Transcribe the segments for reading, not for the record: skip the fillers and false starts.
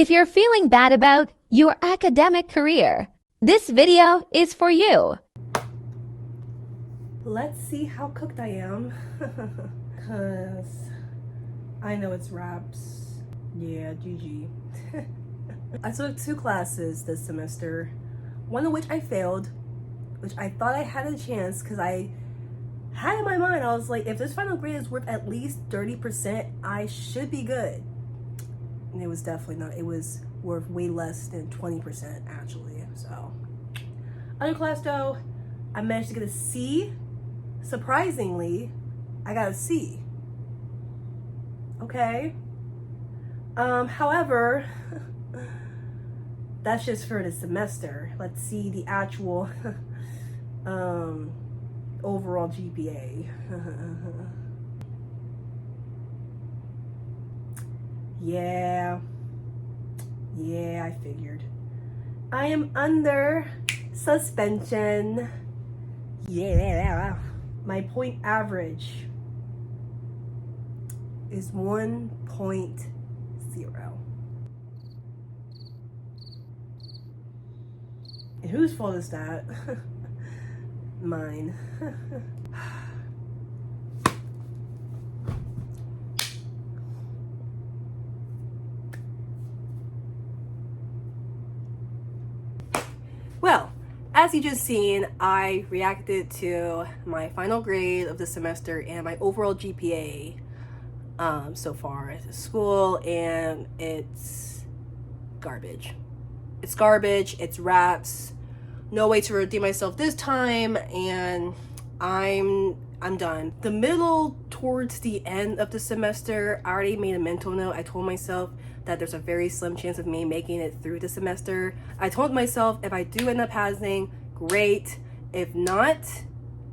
If you're feeling bad about your academic career, this video is for you. Let's see how cooked I am. Cause I know it's wraps. Yeah, GG. I took 2 classes this semester, one of which I failed, which I thought I had a chance because I had in my mind, I was like, if this final grade is worth at least 30%, I should be good. And it was definitely not. It was worth way less than 20% actually. So, other class though, I managed to get a C. Surprisingly, I got a C. Okay. However, that's just for the semester. Let's see the actual overall GPA. Yeah, I figured. I am under suspension. Yeah. My point average is 1.0. And whose fault is that? Mine. Well, as you just seen, I reacted to my final grade of the semester and my overall GPA so far at the school, and it's garbage. It's garbage, it's wraps, no way to redeem myself this time, and I'm done. The middle towards the end of the semester, I already made a mental note. I told myself that there's a very slim chance of me making it through the semester. I told myself if I do end up passing, great. If not,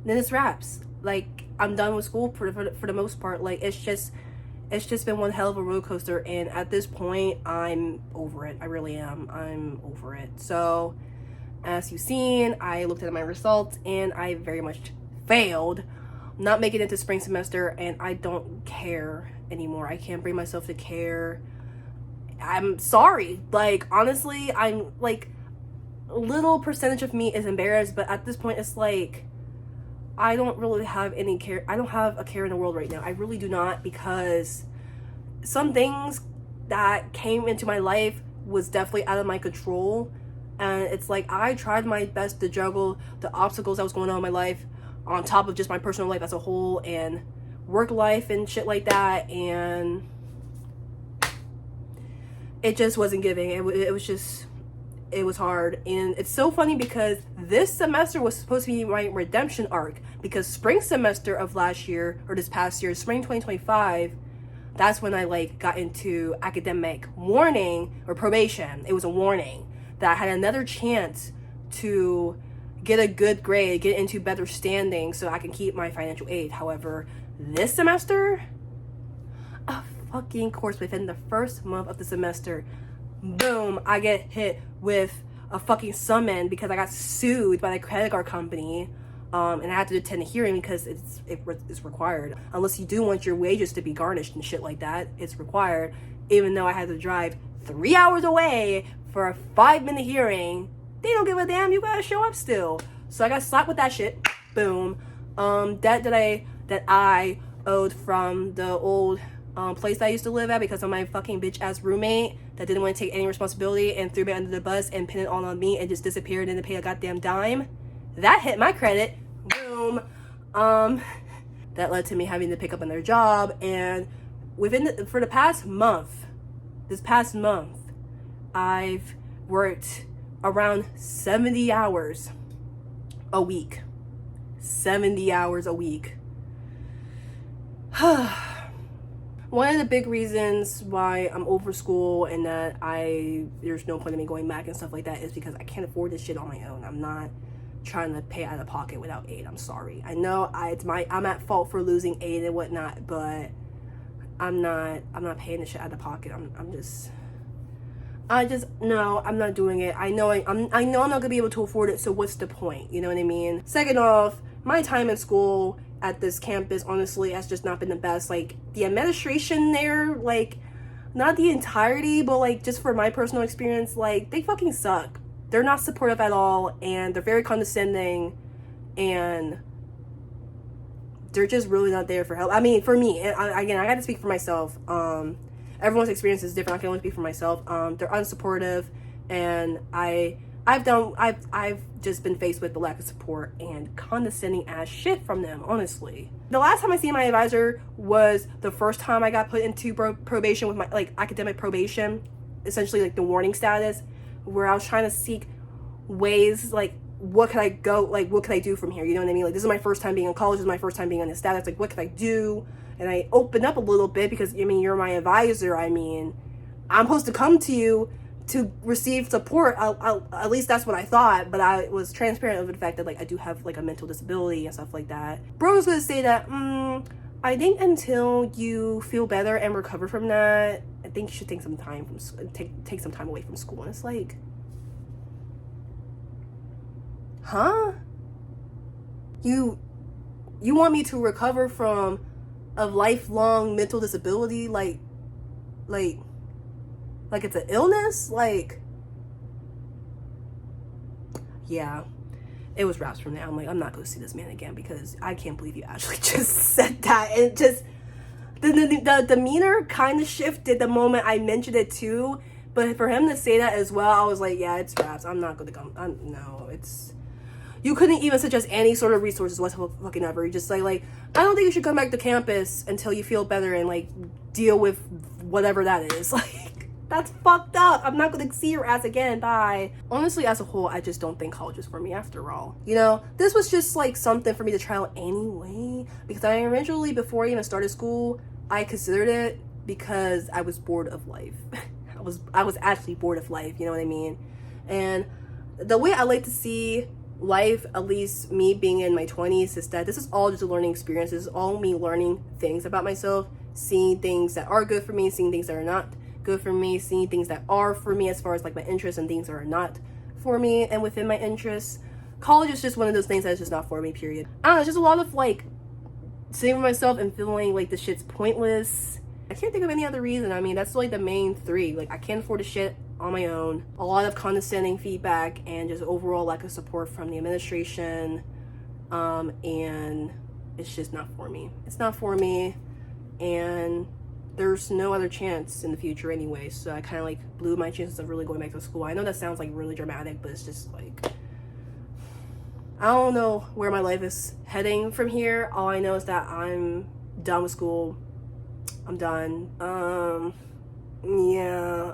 then it's wraps. Like, I'm done with school for the most part. Like, it's just been one hell of a roller coaster, and at this point, I'm over it. I really am. I'm over it. So, as you've seen, I looked at my results, and I very much failed. Not making it to spring semester, and I don't care anymore. I can't bring myself to care. I'm sorry. Like, honestly, I'm like, a little percentage of me is embarrassed, but at this point, it's like, I don't really have any care. I don't have a care in the world right now. I really do not, because some things that came into my life was definitely out of my control. And it's like, I tried my best to juggle the obstacles that was going on in my life on top of just my personal life as a whole and work life and shit like that. And it just wasn't giving. It was hard. And it's so funny because this semester was supposed to be my redemption arc, because spring semester of last year, or this past year, spring 2025, that's when I like got into academic warning or probation. It was a warning that I had another chance to get a good grade, get into better standing so I can keep my financial aid. However, this semester, a fucking course within the first month of the semester, boom, I get hit with a fucking summon because I got sued by the credit card company, and I had to attend a hearing because it's required. Unless you do want your wages to be garnished and shit like that, it's required. Even though I had to drive 3 hours away for a 5-minute hearing, they don't give a damn. You gotta show up still. So I got slapped with that shit. Boom. Debt that I owed from the old place that I used to live at because of my fucking bitch ass roommate that didn't want to take any responsibility and threw me under the bus and pinned it all on me and just disappeared and didn't pay a goddamn dime. That hit my credit. Boom. That led to me having to pick up another job, and for the past month, I've worked around 70 hours a week. 70 hours a week. One of the big reasons why I'm over school and that there's no point in me going back and stuff like that is because I can't afford this shit on my own. I'm not trying to pay out of pocket without aid. I'm sorry. I know I'm at fault for losing aid and whatnot, but I'm not paying this shit out of pocket. No, I'm not doing it. I know I'm not gonna be able to afford it, so what's the point? You know what I mean? Second off, my time in school at this campus honestly has just not been the best. Like, the administration there, like, not the entirety, but like just for my personal experience, like they fucking suck. They're not supportive at all, and they're very condescending, and they're just really not there for help. I mean, for me, and again, I got to speak for myself. Everyone's experience is different. I can only speak for myself. They're unsupportive, and I've just been faced with the lack of support and condescending ass shit from them, honestly. The last time I seen my advisor was the first time I got put into probation with my, like, academic probation, essentially like the warning status, where I was trying to seek ways, like, what could I go, like, what could I do from here? You know what I mean? Like, this is my first time being in college. This is my first time being on this status. Like, what could I do? And I opened up a little bit because, I mean, you're my advisor. I mean, I'm supposed to come to you to receive support. At least that's what I thought, but I was transparent over the fact that, like, I do have, like, a mental disability and stuff like that. Bro was gonna say that, I think until you feel better and recover from that, I think you should take some time take some time away from school. And it's like, huh? You want me to recover from a lifelong mental disability, like it's an illness? Like, yeah, it was wraps from there. I'm like, I'm not gonna see this man again, because I can't believe you actually just said that. And just the demeanor kind of shifted the moment I mentioned it too. But for him to say that as well, I was like, yeah, it's wraps. I'm not gonna come. No, it's, you couldn't even suggest any sort of resources whatsoever. You just like, I don't think you should come back to campus until you feel better and, like, deal with whatever that is. Like, that's fucked up. I'm not gonna see your ass again. Bye. Honestly, as a whole, I just don't think college is for me after all. You know, this was just like something for me to try out anyway, because I originally, before I even started school, I considered it because I was bored of life. I was actually bored of life, you know what I mean? And the way I like to see life, at least me being in my 20s, is that this is all just a learning experience. This is all me learning things about myself, seeing things that are good for me, seeing things that are not good for me, seeing things that are for me as far as, like, my interests, and things that are not for me and within my interests. College is just one of those things that's just not for me, period. I don't know, it's just a lot of, like, sitting with myself and feeling like this shit's pointless. I can't think of any other reason. I mean, that's like the main three. Like, I can't afford to shit on my own. A lot of condescending feedback, and just overall lack of support from the administration. And it's just not for me. It's not for me, and there's no other chance in the future anyway. So I kind of, like, blew my chances of really going back to school. I know that sounds, like, really dramatic, but it's just like, I don't know where my life is heading from here. All I know is that I'm done with school. I'm done. Yeah.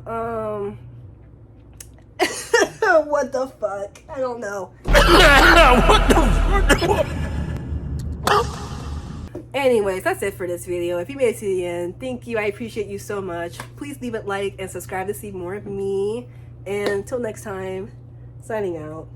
What the fuck? I don't know. Anyways, that's it for this video. If you made it to the end, thank you. I appreciate you so much. Please leave a like and subscribe to see more of me. And until next time, signing out.